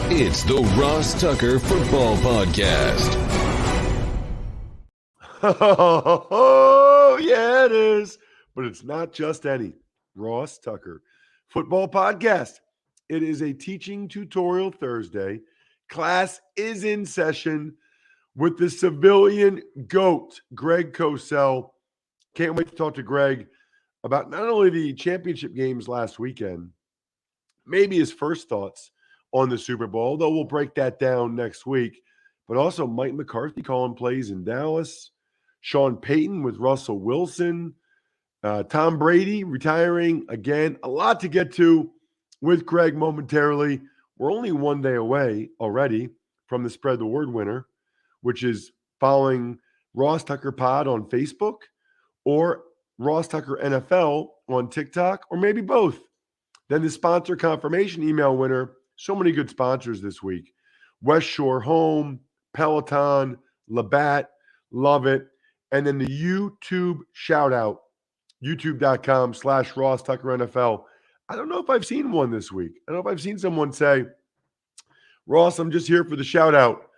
It's the Ross Tucker Football Podcast. Oh, yeah, it is. But it's not just any Ross Tucker Football Podcast. It is a teaching tutorial Thursday. Class is in session with the civilian GOAT, Greg Cosell. Can't wait to talk to Greg about not only the championship games last weekend, maybe his first thoughts on the Super Bowl, though we'll break that down next week, but also Mike McCarthy calling plays in Dallas, Sean Payton with Russell Wilson, Tom Brady retiring again. A lot to get to with Greg momentarily. We're only one day away already from the Spread the Word winner, which is following Ross Tucker Pod on Facebook or Ross Tucker NFL on TikTok, or maybe both. Then the sponsor confirmation email winner. So many good sponsors this week. West Shore Home, Peloton, Labatt, love it. And then the YouTube shout out, youtube.com/Ross Tucker NFL. I don't know if I've seen one this week. I don't know if I've seen someone say, Ross, I'm just here for the shout out.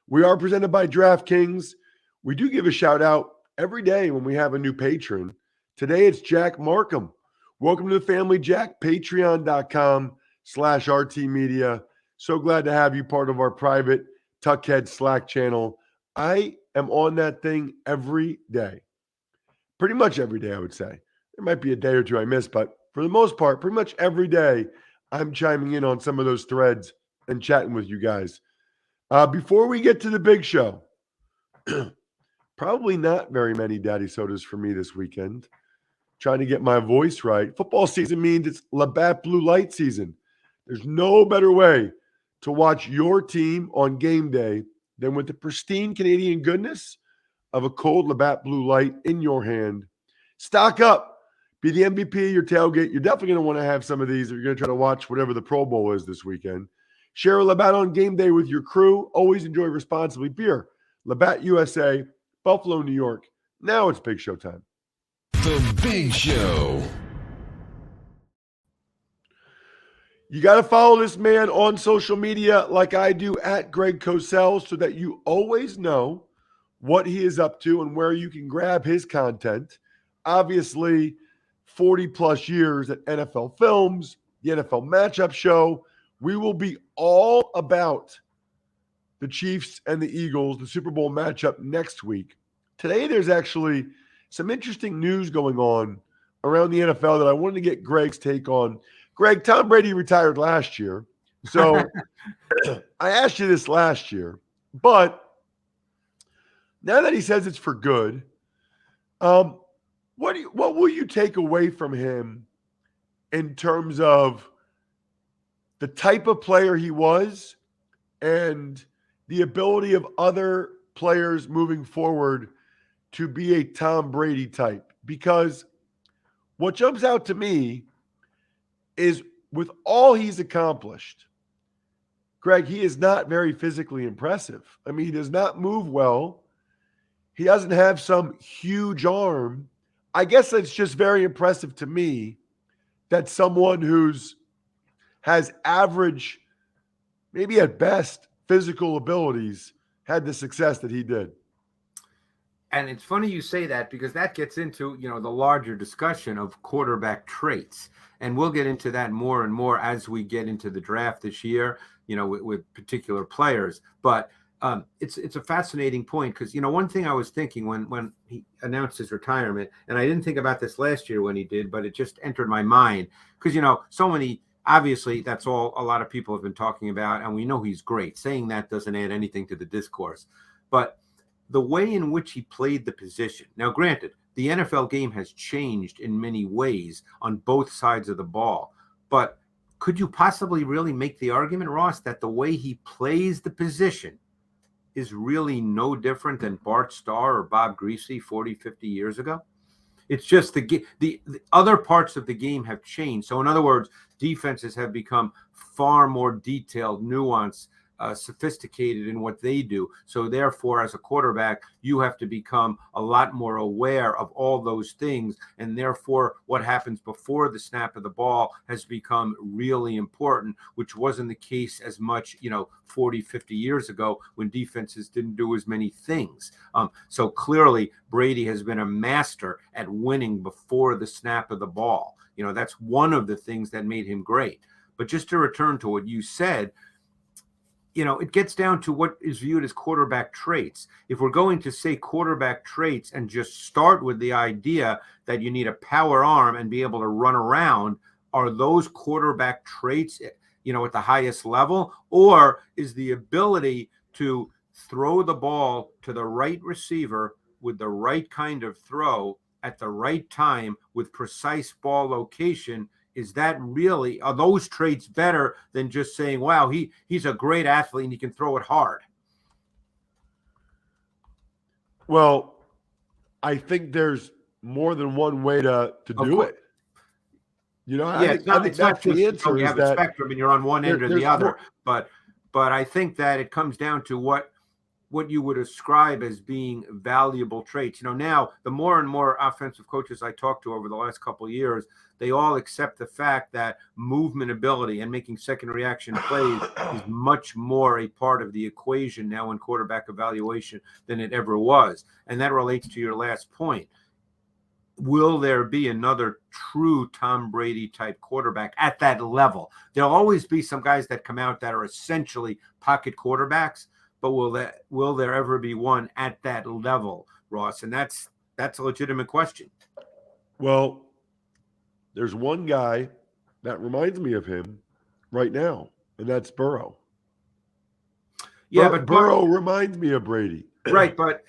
We are presented by DraftKings. We do give a shout out every day when we have a new patron. Today it's Jack Markham. Welcome to the family, Jack. Patreon.com/RT Media. So glad to have you part of our private Tuckhead Slack channel. I am on that thing every day. Pretty much every day, I would say. There might be a day or two I miss, but for the most part, pretty much every day, I'm chiming in on some of those threads and chatting with you guys. Before we get to the big show, probably not very many daddy sodas for me this weekend. Trying to get my voice right. Football season means it's Labatt Blue Light season. There's no better way to watch your team on game day than with the pristine Canadian goodness of a cold Labatt Blue Light in your hand. Stock up. Be the MVP of your tailgate. You're definitely going to want to have some of these if you're going to try to watch whatever the Pro Bowl is this weekend. Share a Labatt on game day with your crew. Always enjoy responsibly. Beer, Labatt USA, Buffalo, New York. Now it's Big Show time. The Big Show. You got to follow this man on social media like I do at Greg Cosell so that you always know what he is up to and where you can grab his content. Obviously, 40 plus years at NFL Films, the NFL Matchup Show. We will be all about the Chiefs and the Eagles, the Super Bowl matchup next week. Today, there's actually some interesting news going on around the NFL that I wanted to get Greg's take on. Greg, Tom Brady retired last year. So I asked you this last year, but now that he says it's for good, what will you take away from him in terms of the type of player he was and the ability of other players moving forward to be a Tom Brady type? Because what jumps out to me is with all he's accomplished, Greg, he is not very physically impressive. I mean, he does not move well. He doesn't have some huge arm. I guess it's just very impressive to me that someone has average, maybe at best, physical abilities had the success that he did. And it's funny you say that because that gets into, the larger discussion of quarterback traits. And we'll get into that more and more as we get into the draft this year, with particular players. But it's a fascinating point because, one thing I was thinking when he announced his retirement, and I didn't think about this last year when he did, but it just entered my mind because, so many, obviously that's all a lot of people have been talking about, and we know he's great. Saying that doesn't add anything to the discourse. But the way in which he played the position. Now, granted, the NFL game has changed in many ways on both sides of the ball. But could you possibly really make the argument, Ross, that the way he plays the position is really no different than Bart Starr or Bob Greasy 40, 50 years ago? It's just the other parts of the game have changed. So in other words, defenses have become far more detailed, nuanced, sophisticated in what they do. So therefore, as a quarterback, you have to become a lot more aware of all those things. And therefore, what happens before the snap of the ball has become really important, which wasn't the case as much, 40, 50 years ago when defenses didn't do as many things. So clearly, Brady has been a master at winning before the snap of the ball. That's one of the things that made him great. But just to return to what you said, it gets down to what is viewed as quarterback traits. If we're going to say quarterback traits and just start with the idea that you need a power arm and be able to run around, are those quarterback traits, at the highest level? Or is the ability to throw the ball to the right receiver with the right kind of throw at the right time with precise ball location, are those traits better than just saying, wow, he's a great athlete and he can throw it hard? Well, I think there's more than one way to do it. I think that's the answer. You have a spectrum and you're on one end or the other. But I think that it comes down to what you would ascribe as being valuable traits. Now the more and more offensive coaches I talked to over the last couple of years, they all accept the fact that movement ability and making second reaction plays is much more a part of the equation now in quarterback evaluation than it ever was. And that relates to your last point. Will there be another true Tom Brady type quarterback at that level? There'll always be some guys that come out that are essentially pocket quarterbacks, but will there ever be one at that level, Ross? And that's a legitimate question. Well, there's one guy that reminds me of him right now, and that's Burrow. Yeah, but Burrow reminds me of Brady. Right, but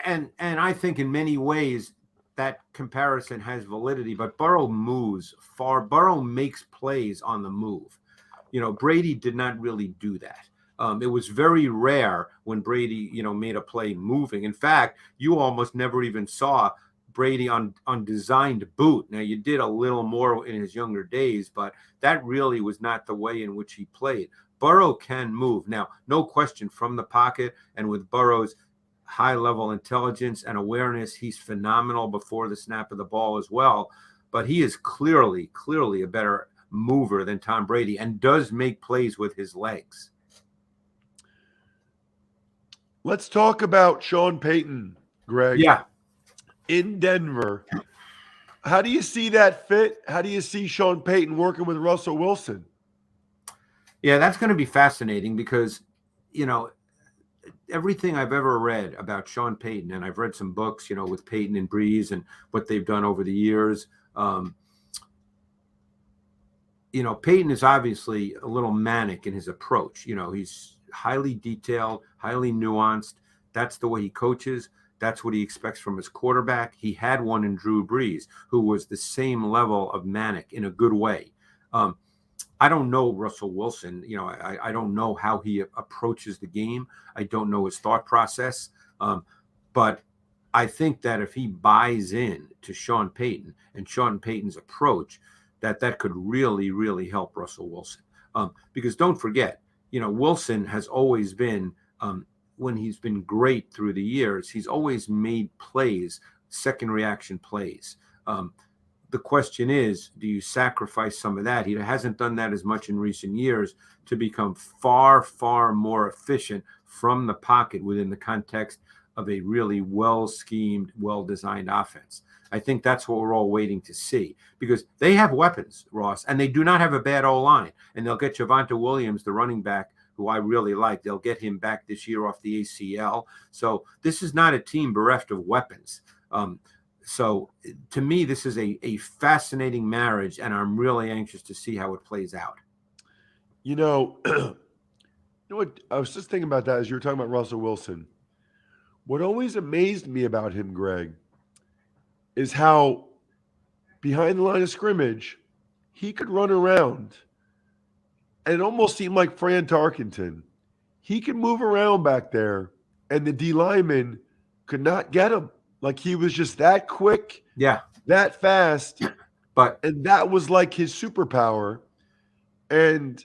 and I think in many ways that comparison has validity, but Burrow moves far. Burrow makes plays on the move. Brady did not really do that. It was very rare when Brady, made a play moving. In fact, you almost never even saw Brady on designed boot. Now, you did a little more in his younger days, but that really was not the way in which he played. Burrow can move. Now, no question, from the pocket, and with Burrow's high-level intelligence and awareness, he's phenomenal before the snap of the ball as well. But he is clearly a better mover than Tom Brady and does make plays with his legs. Let's talk about Sean Payton, Greg. Yeah. In Denver. How do you see that fit? How do you see Sean Payton working with Russell Wilson? Yeah, that's going to be fascinating because, everything I've ever read about Sean Payton, and I've read some books, with Payton and Breeze and what they've done over the years. Payton is obviously a little manic in his approach. He's highly detailed, highly nuanced. That's the way he coaches. That's what he expects from his quarterback. He had one in Drew Brees, who was the same level of manic in a good way. I don't know Russell Wilson. I don't know how he approaches the game. I don't know his thought process. But I think that if he buys in to Sean Payton and Sean Payton's approach, that could really, really help Russell Wilson. Because don't forget, Wilson has always been, when he's been great through the years, he's always made plays, second reaction plays. The question is, do you sacrifice some of that? He hasn't done that as much in recent years to become far, far more efficient from the pocket within the context of a really well-schemed, well-designed offense. I think that's what we're all waiting to see, because they have weapons, Ross, and they do not have a bad O-line. And they'll get Javonte Williams, the running back, who I really like. They'll get him back this year off the ACL. So this is not a team bereft of weapons. So to me, this is a fascinating marriage, and I'm really anxious to see how it plays out. You know what? I was just thinking about that as you were talking about Russell Wilson. What always amazed me about him, Greg, is how behind the line of scrimmage, he could run around. And it almost seemed like Fran Tarkenton. He could move around back there, and the D lineman could not get him. Like, he was just that quick, that fast. And that was like his superpower. And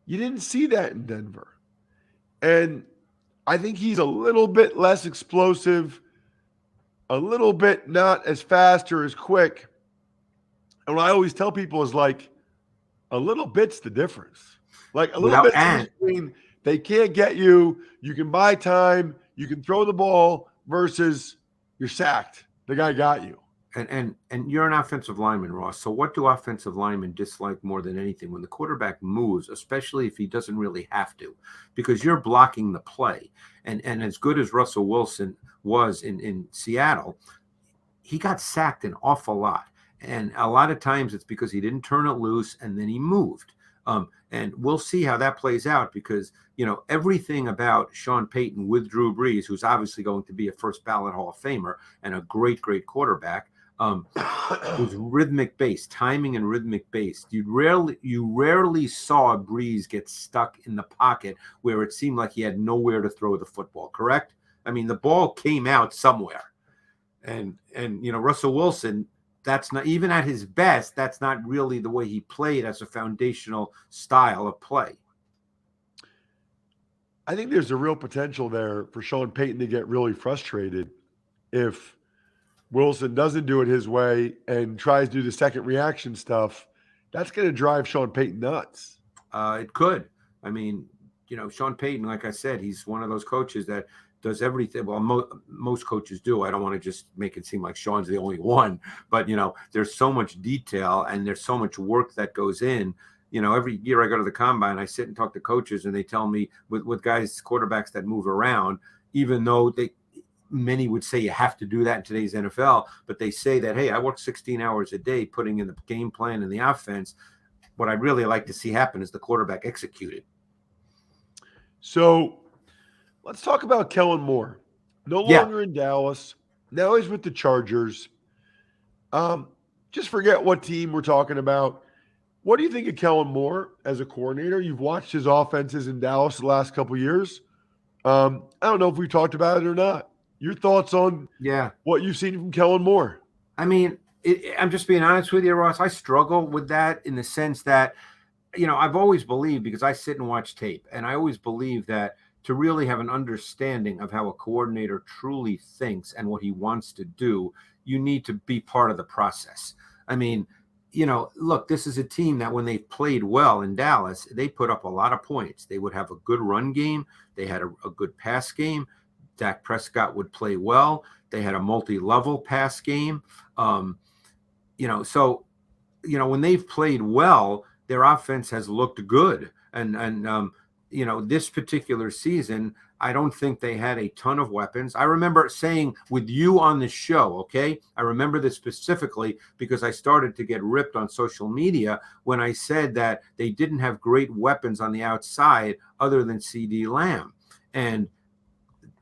you didn't see that in Denver. And I think he's a little bit less explosive, a little bit not as fast or as quick. And what I always tell people is like, a little bit's the difference. Like a little Without bit's in between. They can't get you. You can buy time. You can throw the ball versus you're sacked. The guy got you. And you're an offensive lineman, Ross. So what do offensive linemen dislike more than anything? When the quarterback moves, especially if he doesn't really have to, because you're blocking the play. And as good as Russell Wilson was in Seattle, he got sacked an awful lot. And a lot of times it's because he didn't turn it loose and then he moved. And we'll see how that plays out because, everything about Sean Payton with Drew Brees, who's obviously going to be a first ballot Hall of Famer and a great, great quarterback, was rhythmic based, timing and rhythmic based. You rarely saw Brees get stuck in the pocket where it seemed like he had nowhere to throw the football, correct? I mean, the ball came out somewhere. And Russell Wilson, that's not, even at his best, that's not really the way he played as a foundational style of play. I think there's a real potential there for Sean Payton to get really frustrated if Wilson doesn't do it his way and tries to do the second reaction stuff. That's going to drive Sean Payton nuts. It could. I mean, Sean Payton, like I said, he's one of those coaches that does everything. Well, most coaches do. I don't want to just make it seem like Sean's the only one, but there's so much detail and there's so much work that goes in. Every year I go to the combine, I sit and talk to coaches and they tell me with guys, quarterbacks that move around, even though many would say you have to do that in today's NFL, but they say that, hey, I work 16 hours a day putting in the game plan and the offense. What I'd really like to see happen is the quarterback executed. So let's talk about Kellen Moore. No longer in Dallas. Now he's with the Chargers. Just forget what team we're talking about. What do you think of Kellen Moore as a coordinator? You've watched his offenses in Dallas the last couple of years. I don't know if we talked about it or not. Your thoughts on what you've seen from Kellen Moore? I mean, I'm just being honest with you, Ross. I struggle with that in the sense that, I've always believed, because I sit and watch tape, and I always believe that to really have an understanding of how a coordinator truly thinks and what he wants to do, you need to be part of the process. I mean, look, this is a team that when they played well in Dallas, they put up a lot of points. They would have a good run game. They had a good pass game. Dak Prescott would play well. They had a multi-level pass game. So when they've played well, their offense has looked good. And this particular season, I don't think they had a ton of weapons. I remember saying with you on the show, okay? I remember this specifically because I started to get ripped on social media when I said that they didn't have great weapons on the outside other than CD Lamb. And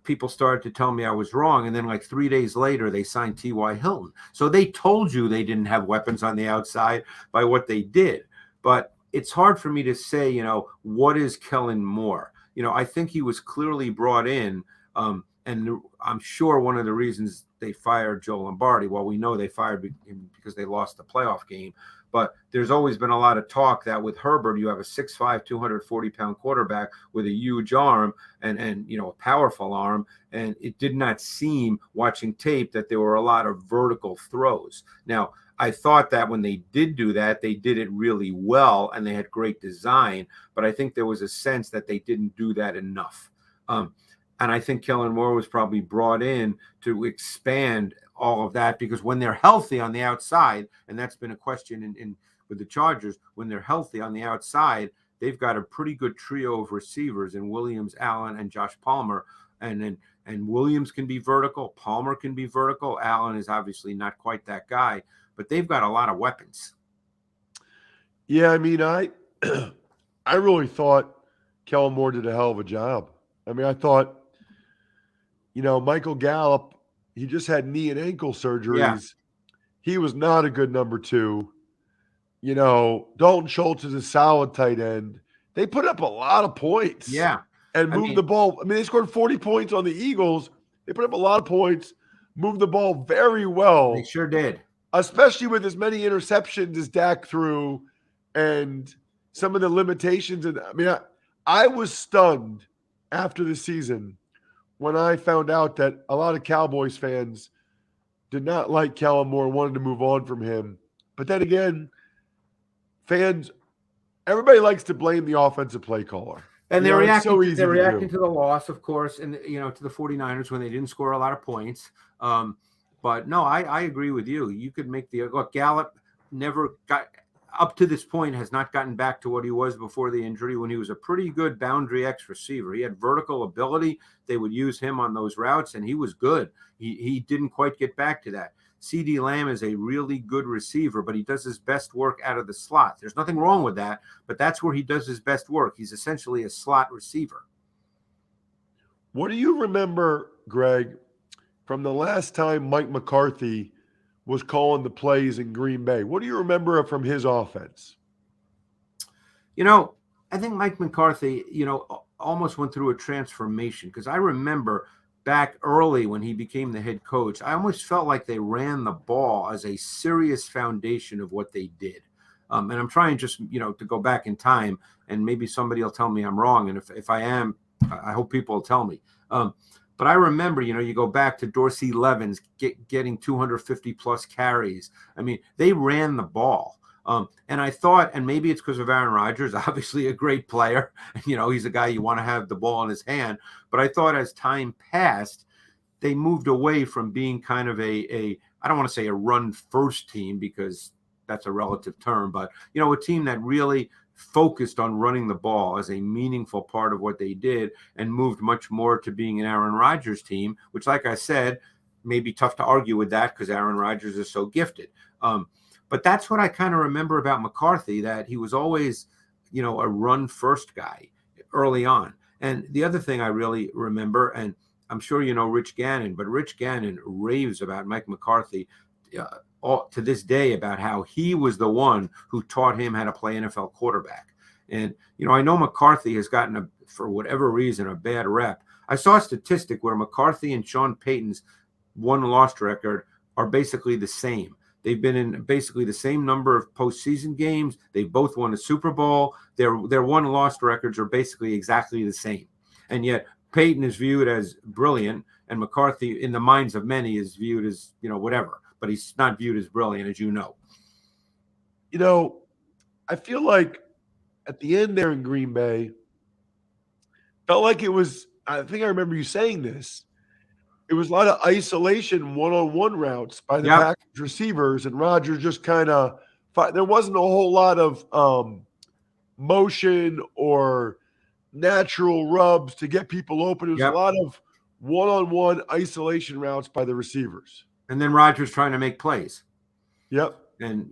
people started to tell me I was wrong. And then like 3 days later, they signed T.Y. Hilton. So they told you they didn't have weapons on the outside by what they did. But it's hard for me to say, what is Kellen Moore? I think he was clearly brought in, and I'm sure one of the reasons they fired Joe Lombardi, well, we know they fired him because they lost the playoff game, but there's always been a lot of talk that with Herbert, you have a 6'5", 240-pound quarterback with a huge arm and a powerful arm, and it did not seem, watching tape, that there were a lot of vertical throws. Now, I thought that when they did do that, they did it really well and they had great design, but I think there was a sense that they didn't do that enough. And I think Kellen Moore was probably brought in to expand all of that because when they're healthy on the outside, and that's been a question in with the Chargers, when they're healthy on the outside, they've got a pretty good trio of receivers in Williams, Allen, and Josh Palmer. And Williams can be vertical. Palmer can be vertical. Allen is obviously not quite that guy. But they've got a lot of weapons. Yeah, I mean, I really thought Kellen Moore did a hell of a job. I mean, I thought, Michael Gallup, he just had knee and ankle surgeries. Yeah. He was not a good number 2. Dalton Schultz is a solid tight end. They put up a lot of points. Yeah. And moved the ball. I mean, they scored 40 points on the Eagles. They put up a lot of points, moved the ball very well. They sure did. Especially with as many interceptions as Dak threw and some of the limitations. And I mean, I was stunned after the season when I found out that a lot of Cowboys fans did not like Kellen Moore, wanted to move on from him. But then again, fans, everybody likes to blame the offensive play caller. And You they're know, it's reacting. so easy They're to reacting do. to the loss, of course, and to the 49ers when they didn't score a lot of points. But no, I agree with you. You could make the look. Gallup never got up to this point, has not gotten back to what he was before the injury, when he was a pretty good boundary X receiver. He had vertical ability. They would use him on those routes, and he was good. He didn't quite get back to that. CD Lamb is a really good receiver, but he does his best work out of the slot. There's nothing wrong with that, but that's where he does his best work. He's essentially a slot receiver. What do you remember, Greg, from the last time Mike McCarthy was calling the plays in Green Bay? What do you remember from his offense? I think Mike McCarthy, almost went through a transformation, because I remember back early when he became the head coach, I almost felt like they ran the ball as a serious foundation of what they did. And I'm trying just, to go back in time, and maybe somebody will tell me I'm wrong. And if I am, I hope people will tell me. But I remember, you go back to Dorsey Levens getting 250 plus carries. I mean, they ran the ball. And I thought, and maybe it's because of Aaron Rodgers, obviously a great player. He's a guy you want to have the ball in his hand. But I thought as time passed, they moved away from being kind of I don't want to say a run first team, because that's a relative term, but, a team that really focused on running the ball as a meaningful part of what they did, and moved much more to being an Aaron Rodgers team, which, like I said, may be tough to argue with that because Aaron Rodgers is so gifted. But that's what I kind of remember about McCarthy, that he was always, a run first guy early on. And the other thing I really remember, and I'm sure you know Rich Gannon, but Rich Gannon raves about Mike McCarthy to this day, about how he was the one who taught him how to play NFL quarterback. And, I know McCarthy has gotten, for whatever reason, a bad rep. I saw a statistic where McCarthy and Sean Payton's won-loss record are basically the same. They've been in basically the same number of postseason games. They both won a Super Bowl. Their won-loss records are basically exactly the same. And yet Payton is viewed as brilliant, and McCarthy, in the minds of many, is viewed as, whatever. But he's not viewed as brilliant, as you know. I feel like at the end there in Green Bay, felt like it was, I think I remember you saying this, it was a lot of isolation one-on-one routes by the Packers receivers, and Rodgers just kind of – there wasn't a whole lot of motion or natural rubs to get people open. It was a lot of one-on-one isolation routes by the receivers. And then Rodgers trying to make plays. Yep. And,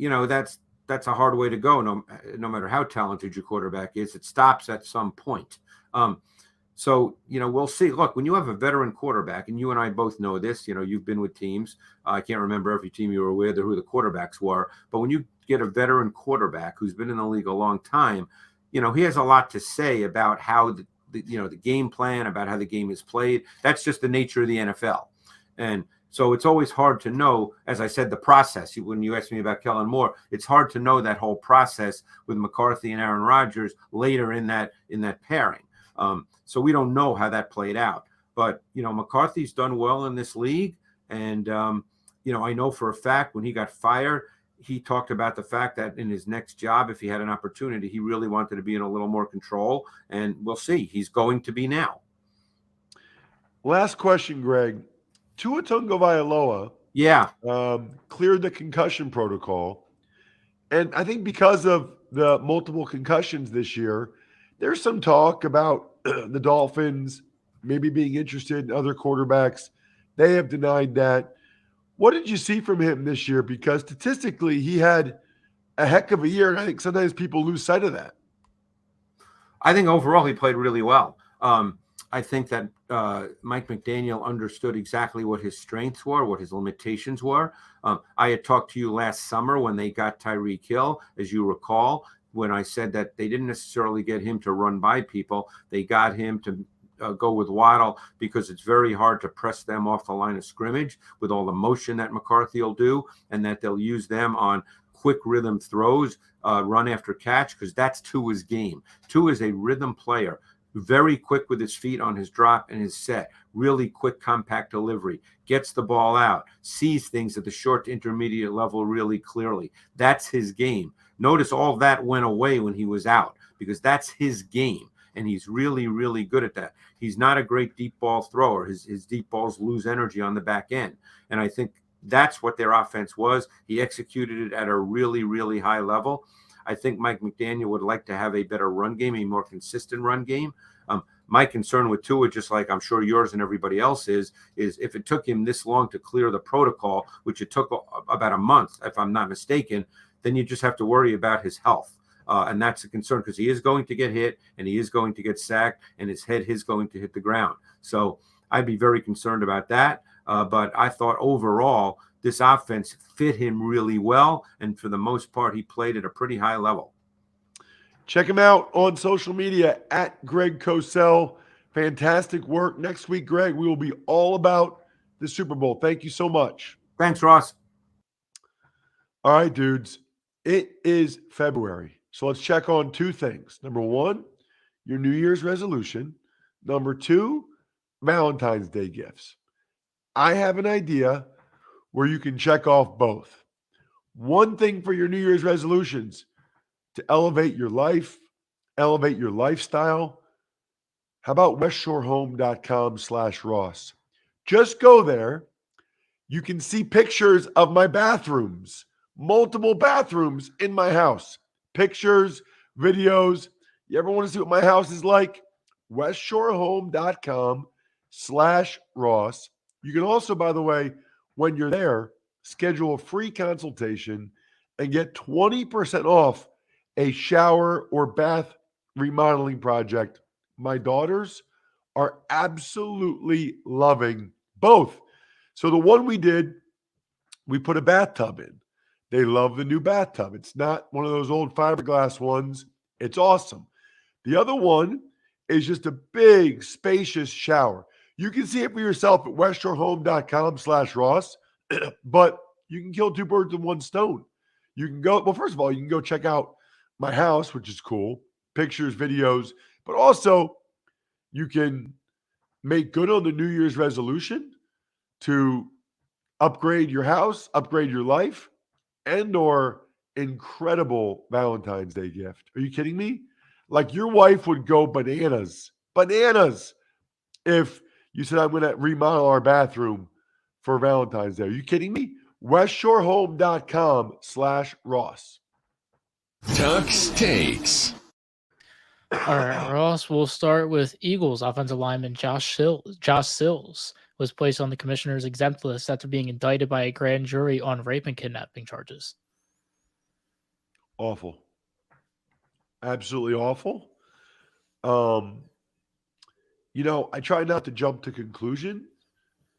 that's a hard way to go, no matter how talented your quarterback is. It stops at some point. So, we'll see. Look, when you have a veteran quarterback, and you and I both know this, you've been with teams. I can't remember every team you were with or who the quarterbacks were. But when you get a veteran quarterback who's been in the league a long time, he has a lot to say about how the game plan, about how the game is played. That's just the nature of the NFL. And so it's always hard to know, as I said, the process. When you asked me about Kellen Moore, it's hard to know that whole process with McCarthy and Aaron Rodgers later in that pairing. So we don't know how that played out. But, McCarthy's done well in this league. And, I know for a fact when he got fired, he talked about the fact that in his next job, if he had an opportunity, he really wanted to be in a little more control. And we'll see. He's going to be now. Last question, Greg. Tua Tagovailoa cleared the concussion protocol. And I think because of the multiple concussions this year, there's some talk about the Dolphins maybe being interested in other quarterbacks. They have denied that. What did you see from him this year? Because statistically, he had a heck of a year, and I think sometimes people lose sight of that. I think overall he played really well. I think that Mike McDaniel understood exactly what his strengths were, what his limitations were. I had talked to you last summer when they got Tyreek Hill, as you recall, when I said that they didn't necessarily get him to run by people. They got him to go with Waddle because it's very hard to press them off the line of scrimmage with all the motion that McCarthy will do, and that they'll use them on quick rhythm throws, run after catch, because that's Tua's game. Tua is a rhythm player. very quick with his feet on his drop and his set, really quick, compact delivery, gets the ball out, sees things at the short to intermediate level really clearly. That's his game. Notice all that went away when he was out because that's his game. And he's really, really good at that. He's not a great deep ball thrower. His deep balls lose energy on the back end. And I think that's what their offense was. He executed it at a really, really high level. I think Mike McDaniel would like to have a better run game, a more consistent run game. My concern with Tua, just like I'm sure yours and everybody else is if it took him this long to clear the protocol, which it took about a month, if I'm not mistaken, then you just have to worry about his health. And that's a concern because he is going to get hit and he is going to get sacked and his head is going to hit the ground. So I'd be very concerned about that. But I thought overall this offense fit him really well. And for the most part, he played at a pretty high level. Check him out on social media at Greg Cosell. Fantastic work. Next week, Greg, we will be all about the Super Bowl. Thank you so much. Thanks, Ross. All right, dudes. It is February. So let's check on two things. Number one, your New Year's resolution. Number two, Valentine's Day gifts. I have an idea where you can check off both. One thing for your New Year's resolutions, to elevate your life, elevate your lifestyle. How about westshorehome.com/Ross? Just go there. You can see pictures of my bathrooms, multiple bathrooms in my house. Pictures, videos. You ever want to see what my house is like? westshorehome.com/Ross. You can also, by the way, when you're there, schedule a free consultation and get 20% off a shower or bath remodeling project. My daughters are absolutely loving both. So the one we did, we put a bathtub in. They love the new bathtub. It's not one of those old fiberglass ones. It's awesome. The other one is just a big, spacious shower. You can see it for yourself at westshorehome.com/Ross, but you can kill two birds with one stone. You can go, well, first of all, you can go check out my house, which is cool, pictures, videos, but also you can make good on the New Year's resolution to upgrade your house, upgrade your life, and or incredible Valentine's Day gift. Are you kidding me? Like your wife would go bananas if you said, I'm going to remodel our bathroom for Valentine's Day. Are you kidding me? westshorehome.com/Ross. Tuck's Takes. All right, Ross, we'll start with Eagles offensive lineman Josh Sills was placed on the commissioner's exempt list after being indicted by a grand jury on rape and kidnapping charges. Awful. Absolutely awful. I try not to jump to conclusion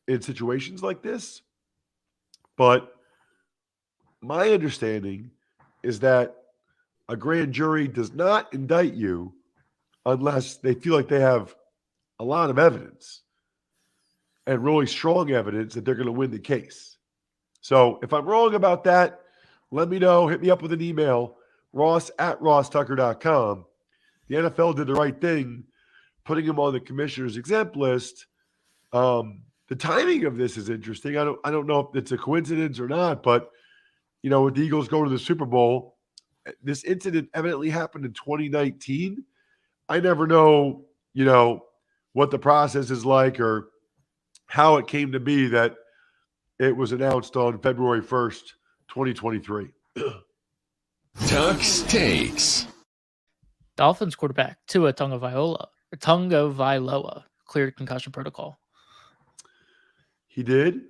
in situations like this, but my understanding is that a grand jury does not indict you unless they feel like they have a lot of evidence and really strong evidence that they're going to win the case. So if I'm wrong about that, let me know. Hit me up with an email, ross@rosstucker.com. The NFL did the right thing, putting him on the commissioner's exempt list. The timing of this is interesting. I don't know if it's a coincidence or not, but, with the Eagles going to the Super Bowl, this incident evidently happened in 2019. I never know, what the process is like or how it came to be that it was announced on February 1st, 2023. Tuck's Takes. Dolphins quarterback Tua Tagovailoa cleared concussion protocol. He did.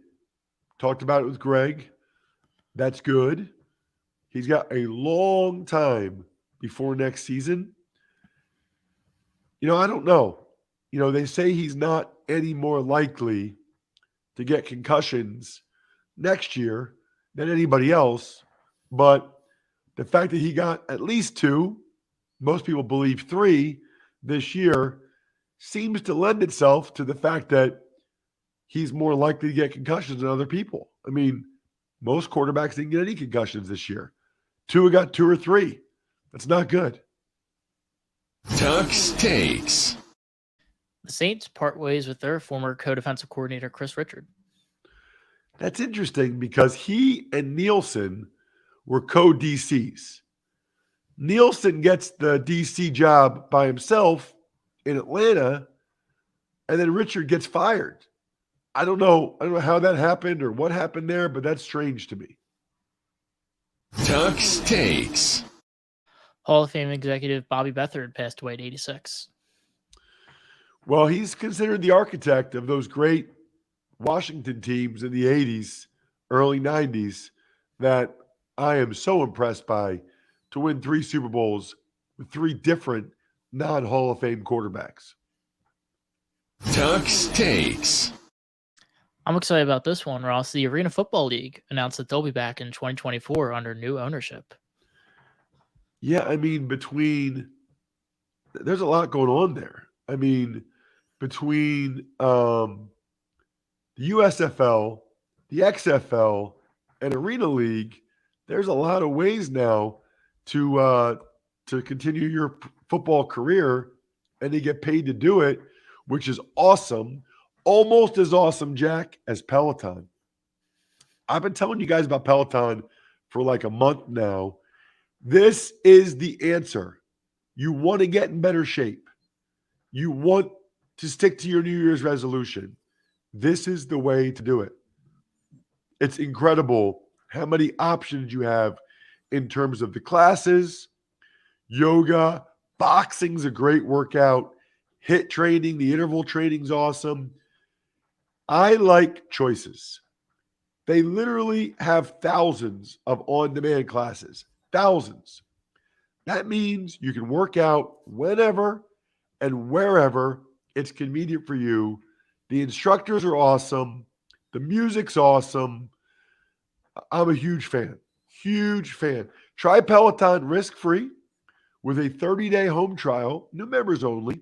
Talked about it with Greg. That's good. He's got a long time before next season. I don't know. They say he's not any more likely to get concussions next year than anybody else. But the fact that he got at least 2, most people believe 3 this year, seems to lend itself to the fact that he's more likely to get concussions than other people. I mean, most quarterbacks didn't get any concussions this year. Tua got 2 or 3. That's not good. Tuck's Takes. The Saints part ways with their former co-defensive coordinator, Chris Richard. That's interesting because he and Nielsen were co-DCs. Nielsen gets the DC job by himself in Atlanta, and then Richard gets fired. I don't know how that happened or what happened there, but that's strange to me. Tuck's Takes. Hall of Fame executive Bobby Beathard passed away at 86. Well, he's considered the architect of those great Washington teams in the 80s, early 90s that I am so impressed by, to win 3 Super Bowls with 3 different non-Hall of Fame quarterbacks. Tuck's Takes. I'm excited about this one, Ross. The Arena Football League announced that they'll be back in 2024 under new ownership. Yeah, I mean, there's a lot going on there. I mean, between the USFL, the XFL, and Arena League, there's a lot of ways now to continue your football career and to get paid to do it, which is awesome. Almost as awesome, Jack, as Peloton. I've been telling you guys about Peloton for like a month now. This is the answer. You want to get in better shape. You want to stick to your New Year's resolution. This is the way to do it. It's incredible how many options you have in terms of the classes, yoga, boxing's a great workout, HIIT training, the interval training's awesome. I like choices. They literally have thousands of on-demand classes. Thousands. That means you can work out whenever and wherever it's convenient for you. The instructors are awesome. The music's awesome. I'm a huge fan. Huge fan. Try Peloton risk-free with a 30-day home trial, new members only,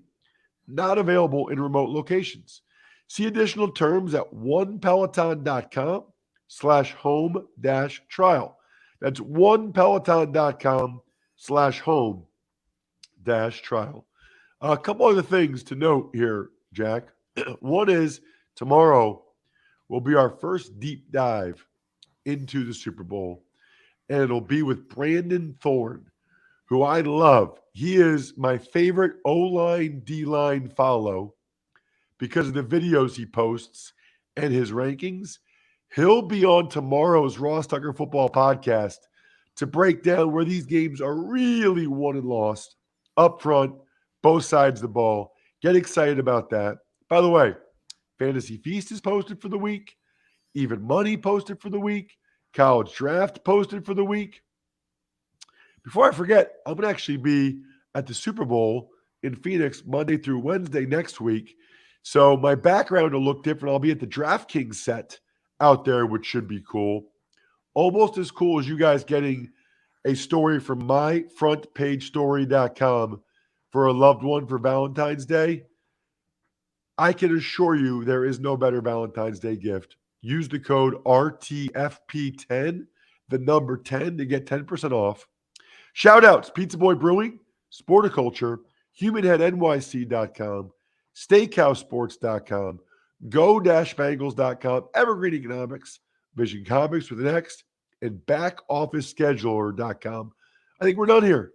not available in remote locations. See additional terms at onepeloton.com/home-trial. That's onepeloton.com/home-trial. A couple other things to note here, Jack. One is tomorrow will be our first deep dive into the Super Bowl, and it'll be with Brandon Thorne, who I love. He is my favorite O-line, D-line follow because of the videos he posts and his rankings. He'll be on tomorrow's Ross Tucker Football Podcast to break down where these games are really won and lost up front, both sides of the ball. Get excited about that. By the way, Fantasy Feast is posted for the week. Even Money posted for the week. College Draft posted for the week. Before I forget, I'm going to actually be at the Super Bowl in Phoenix Monday through Wednesday next week. So my background will look different. I'll be at the DraftKings set out there, which should be cool. Almost as cool as you guys getting a story from myfrontpagestory.com for a loved one for Valentine's Day. I can assure you there is no better Valentine's Day gift. Use the code RTFP10, the number 10, to get 10% off. Shout outs, Pizza Boy Brewing, Sporticulture, HumanHeadNYC.com, SteakhouseSports.com, Go-Bangles.com, Evergreen Economics, Vision Comics with an X, and BackOfficeScheduler.com. I think we're done here.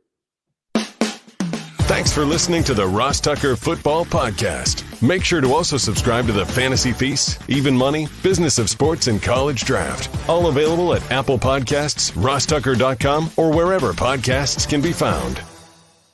Thanks for listening to the Ross Tucker Football Podcast. Make sure to also subscribe to the Fantasy Feast, Even Money, Business of Sports, and College Draft. All available at Apple Podcasts, RossTucker.com, or wherever podcasts can be found.